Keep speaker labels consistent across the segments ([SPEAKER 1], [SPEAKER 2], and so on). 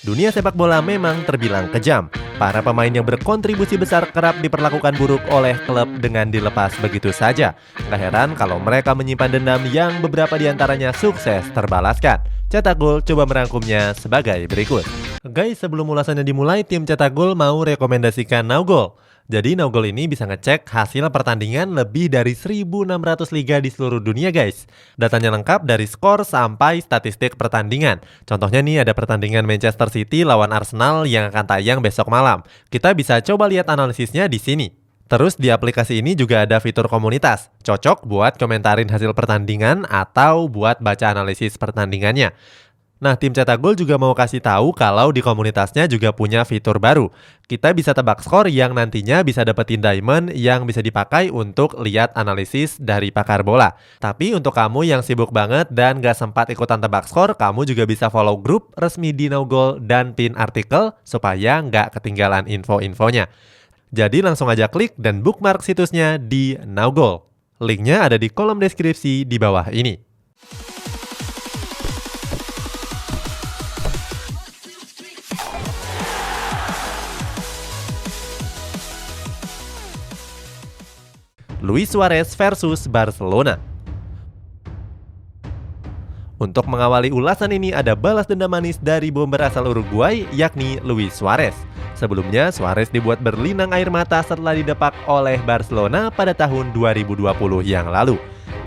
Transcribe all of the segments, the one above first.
[SPEAKER 1] Dunia sepak bola memang terbilang kejam. Para pemain yang berkontribusi besar kerap diperlakukan buruk oleh klub dengan dilepas begitu saja. Gak heran kalau mereka menyimpan dendam yang beberapa diantaranya sukses terbalaskan. Cetak Gol coba merangkumnya sebagai berikut. Guys, sebelum ulasannya dimulai, tim Cetak Gol mau rekomendasikan NowGol. Jadi NowGol ini bisa ngecek hasil pertandingan lebih dari 1.600 liga di seluruh dunia guys. Datanya lengkap dari skor sampai statistik pertandingan. Contohnya nih ada pertandingan Manchester City lawan Arsenal yang akan tayang besok malam. Kita bisa coba lihat analisisnya di sini. Terus di aplikasi ini juga ada fitur komunitas. Cocok buat komentarin hasil pertandingan atau buat baca analisis pertandingannya. Nah, tim Cetak Gol juga mau kasih tahu kalau di komunitasnya juga punya fitur baru. Kita bisa tebak skor yang nantinya bisa dapetin diamond yang bisa dipakai untuk lihat analisis dari pakar bola. Tapi untuk kamu yang sibuk banget dan gak sempat ikutan tebak skor, kamu juga bisa follow grup resmi di NowGol dan pin artikel supaya nggak ketinggalan info-infonya. Jadi langsung aja klik dan bookmark situsnya di NowGol. Linknya ada di kolom deskripsi di bawah ini. Luis Suarez versus Barcelona. Untuk mengawali ulasan ini ada balas dendam manis dari bomber asal Uruguay yakni Luis Suarez. Sebelumnya Suarez dibuat berlinang air mata setelah didepak oleh Barcelona pada tahun 2020 yang lalu.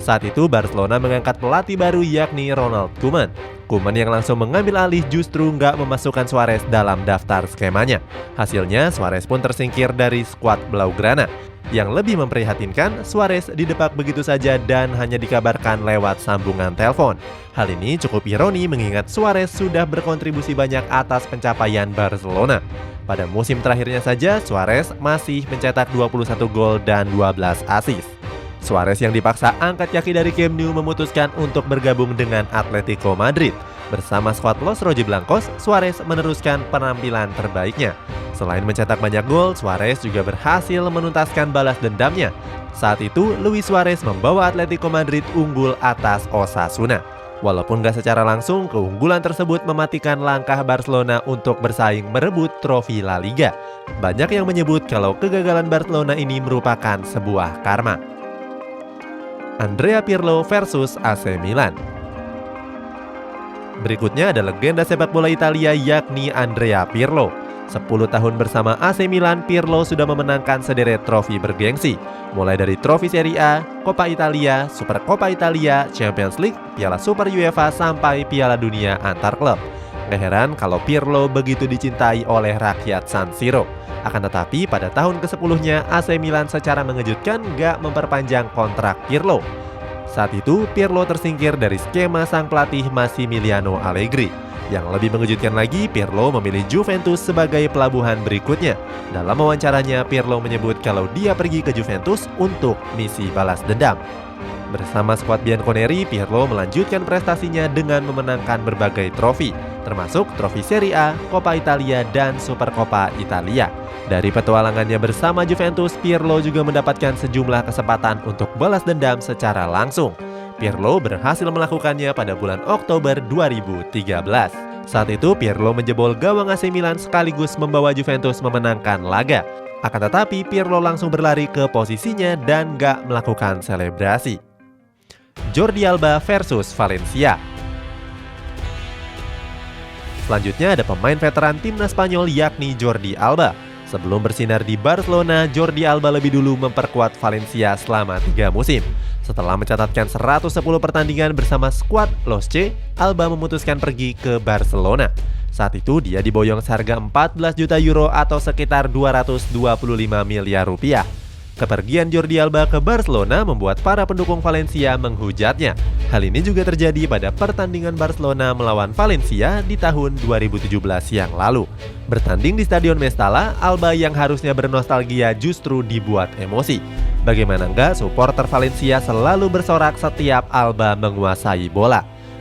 [SPEAKER 1] Saat itu Barcelona mengangkat pelatih baru yakni Ronald Koeman. Koeman yang langsung mengambil alih justru nggak memasukkan Suarez dalam daftar skemanya. Hasilnya Suarez pun tersingkir dari skuad Blaugrana. Yang lebih memprihatinkan, Suarez didepak begitu saja dan hanya dikabarkan lewat sambungan telepon. Hal ini cukup ironi mengingat Suarez sudah berkontribusi banyak atas pencapaian Barcelona. Pada musim terakhirnya saja, Suarez masih mencetak 21 gol dan 12 assist. Suarez yang dipaksa angkat kaki dari Camp Nou memutuskan untuk bergabung dengan Atletico Madrid. Bersama skuad Los Rojiblancos, Suarez meneruskan penampilan terbaiknya. Selain mencetak banyak gol, Suarez juga berhasil menuntaskan balas dendamnya. Saat itu, Luis Suarez membawa Atletico Madrid unggul atas Osasuna. Walaupun gak secara langsung, keunggulan tersebut mematikan langkah Barcelona untuk bersaing merebut trofi La Liga. Banyak yang menyebut kalau kegagalan Barcelona ini merupakan sebuah karma. Andrea Pirlo versus AC Milan. Berikutnya ada legenda sepak bola Italia yakni Andrea Pirlo. 10 tahun bersama AC Milan, Pirlo sudah memenangkan sederet trofi bergengsi. Mulai dari trofi Serie A, Coppa Italia, Supercoppa Italia, Champions League, Piala Super UEFA, sampai Piala Dunia antar klub. Gak heran kalau Pirlo begitu dicintai oleh rakyat San Siro. Akan tetapi pada tahun ke-10-nya AC Milan secara mengejutkan gak memperpanjang kontrak Pirlo. Saat itu Pirlo tersingkir dari skema sang pelatih Massimiliano Allegri. Yang lebih mengejutkan lagi, Pirlo memilih Juventus sebagai pelabuhan berikutnya. Dalam wawancaranya, Pirlo menyebut kalau dia pergi ke Juventus untuk misi balas dendam. Bersama skuad Bianconeri, Pirlo melanjutkan prestasinya dengan memenangkan berbagai trofi, termasuk trofi Serie A, Coppa Italia, dan Supercoppa Italia. Dari petualangannya bersama Juventus, Pirlo juga mendapatkan sejumlah kesempatan untuk balas dendam secara langsung. Pirlo berhasil melakukannya pada bulan Oktober 2013. Saat itu Pirlo menjebol gawang AC Milan sekaligus membawa Juventus memenangkan laga. Akan tetapi Pirlo langsung berlari ke posisinya dan gak melakukan selebrasi. Jordi Alba versus Valencia. Selanjutnya ada pemain veteran timnas Spanyol yakni Jordi Alba. Sebelum bersinar di Barcelona, Jordi Alba lebih dulu memperkuat Valencia selama 3 musim. Setelah mencatatkan 110 pertandingan bersama skuad Los C, Alba memutuskan pergi ke Barcelona. Saat itu dia diboyong seharga 14 juta euro atau sekitar 225 miliar rupiah. Kepergian Jordi Alba ke Barcelona membuat para pendukung Valencia menghujatnya. Hal ini juga terjadi pada pertandingan Barcelona melawan Valencia di tahun 2017 yang lalu. Bertanding di Stadion Mestalla, Alba yang harusnya bernostalgia justru dibuat emosi. Bagaimana enggak, supporter Valencia selalu bersorak setiap Alba menguasai bola.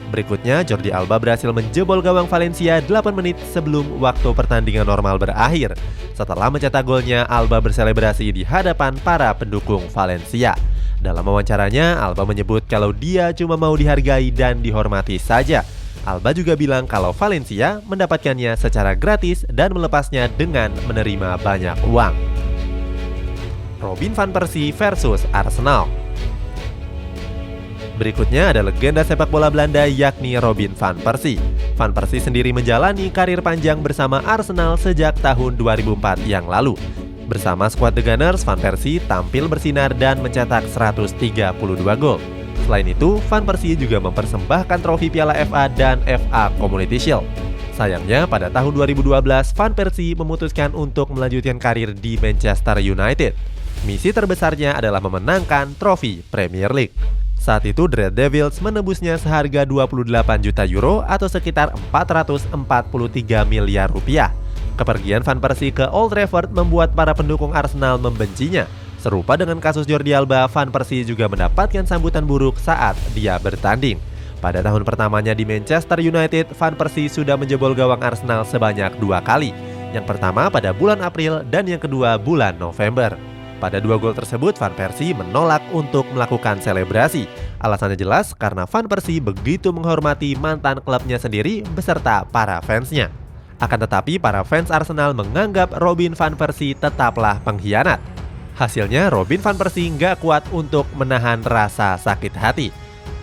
[SPEAKER 1] Berikutnya, Jordi Alba berhasil menjebol gawang Valencia 8 menit sebelum waktu pertandingan normal berakhir. Setelah mencetak golnya, Alba berselebrasi di hadapan para pendukung Valencia. Dalam wawancaranya, Alba menyebut kalau dia cuma mau dihargai dan dihormati saja. Alba juga bilang kalau Valencia mendapatkannya secara gratis dan melepasnya dengan menerima banyak uang. Robin van Persie versus Arsenal. Berikutnya ada legenda sepak bola Belanda yakni Robin van Persie. Van Persie sendiri menjalani karir panjang bersama Arsenal sejak tahun 2004 yang lalu. Bersama skuad The Gunners, Van Persie tampil bersinar dan mencetak 132 gol. Selain itu, Van Persie juga mempersembahkan trofi Piala FA dan FA Community Shield. Sayangnya, pada tahun 2012, Van Persie memutuskan untuk melanjutkan karir di Manchester United. Misi terbesarnya adalah memenangkan trofi Premier League. Saat itu, The Red Devils menebusnya seharga 28 juta euro atau sekitar 443 miliar rupiah. Kepergian Van Persie ke Old Trafford membuat para pendukung Arsenal membencinya. Serupa dengan kasus Jordi Alba, Van Persie juga mendapatkan sambutan buruk saat dia bertanding. Pada tahun pertamanya di Manchester United, Van Persie sudah menjebol gawang Arsenal sebanyak 2 kali. Yang pertama pada bulan April dan yang kedua bulan November. Pada 2 gol tersebut, Van Persie menolak untuk melakukan selebrasi. Alasannya jelas karena Van Persie begitu menghormati mantan klubnya sendiri beserta para fansnya. Akan tetapi para fans Arsenal menganggap Robin van Persie tetaplah pengkhianat. Hasilnya Robin van Persie nggak kuat untuk menahan rasa sakit hati.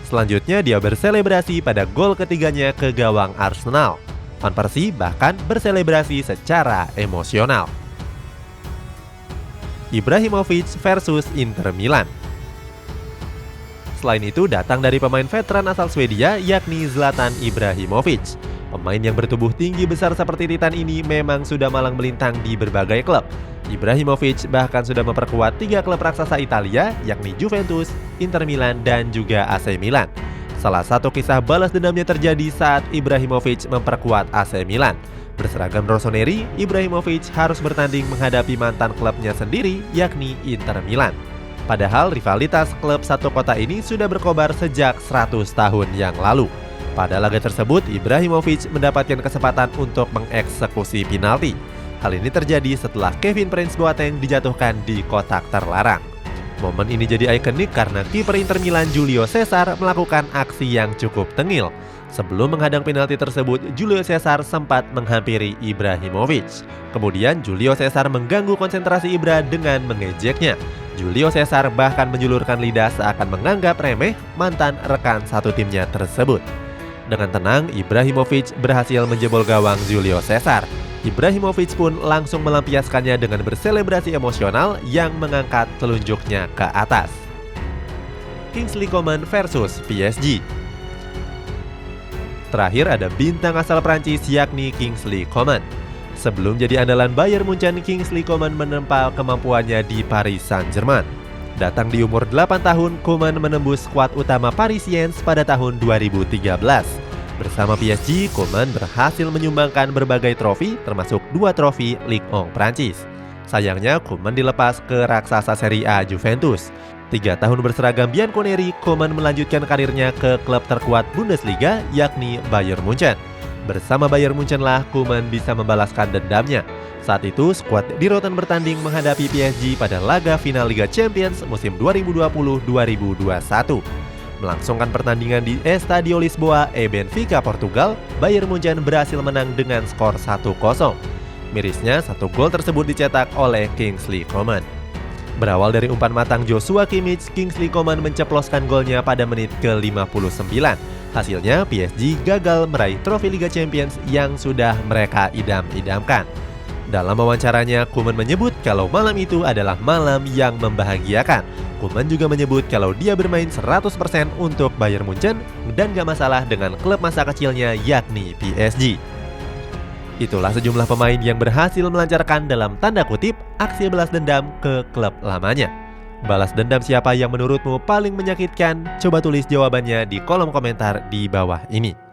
[SPEAKER 1] Selanjutnya dia berselebrasi pada gol ketiganya ke gawang Arsenal. Van Persie bahkan berselebrasi secara emosional. Ibrahimovic versus Inter Milan. Selain itu datang dari pemain veteran asal Swedia yakni Zlatan Ibrahimovic. Pemain yang bertubuh tinggi besar seperti Titan ini memang sudah malang melintang di berbagai klub. Ibrahimovic bahkan sudah memperkuat 3 klub raksasa Italia yakni Juventus, Inter Milan, dan juga AC Milan. Salah satu kisah balas dendamnya terjadi saat Ibrahimovic memperkuat AC Milan. Berseragam rossoneri, Ibrahimovic harus bertanding menghadapi mantan klubnya sendiri yakni Inter Milan. Padahal rivalitas klub satu kota ini sudah berkobar sejak 100 tahun yang lalu. Pada laga tersebut, Ibrahimovic mendapatkan kesempatan untuk mengeksekusi penalti. Hal ini terjadi setelah Kevin Prince Boateng dijatuhkan di kotak terlarang. Momen ini jadi ikonik karena kiper Inter Milan Julio Cesar melakukan aksi yang cukup tengil. Sebelum menghadang penalti tersebut, Julio Cesar sempat menghampiri Ibrahimovic. Kemudian Julio Cesar mengganggu konsentrasi Ibra dengan mengejeknya. Julio Cesar bahkan menjulurkan lidah seakan menganggap remeh mantan rekan satu timnya tersebut. Dengan tenang, Ibrahimovic berhasil menjebol gawang Julio Cesar. Ibrahimovic pun langsung melampiaskannya dengan berselebrasi emosional yang mengangkat telunjuknya ke atas. Kingsley Coman versus PSG. Terakhir ada bintang asal Prancis yakni Kingsley Coman. Sebelum jadi andalan Bayern Munchen, Kingsley Coman menempa kemampuannya di Paris Saint-Germain. Datang di umur 8 tahun, Coman menembus skuad utama Parisiens pada tahun 2013. Bersama PSG, Coman berhasil menyumbangkan berbagai trofi, termasuk 2 trofi Ligue 1 Prancis. Sayangnya, Coman dilepas ke raksasa Serie A Juventus. 3 tahun berseragam bianconeri, Coman melanjutkan karirnya ke klub terkuat Bundesliga, yakni Bayern Munchen. Bersama Bayern Munchenlah, Coman bisa membalaskan dendamnya. Saat itu, skuad di Rotten bertanding menghadapi PSG pada laga final Liga Champions musim 2020-2021. Melangsungkan pertandingan di Estadio Lisboa, Benfica, Portugal, Bayern Munchen berhasil menang dengan skor 1-0. Mirisnya, 1 gol tersebut dicetak oleh Kingsley Coman. Berawal dari umpan matang Joshua Kimmich, Kingsley Coman menceploskan golnya pada menit ke-59. Hasilnya, PSG gagal meraih trofi Liga Champions yang sudah mereka idam-idamkan. Dalam wawancaranya, Coman menyebut kalau malam itu adalah malam yang membahagiakan. Coman juga menyebut kalau dia bermain 100% untuk Bayern Munchen dan gak masalah dengan klub masa kecilnya yakni PSG. Itulah sejumlah pemain yang berhasil melancarkan dalam tanda kutip aksi balas dendam ke klub lamanya. Balas dendam siapa yang menurutmu paling menyakitkan? Coba tulis jawabannya di kolom komentar di bawah ini.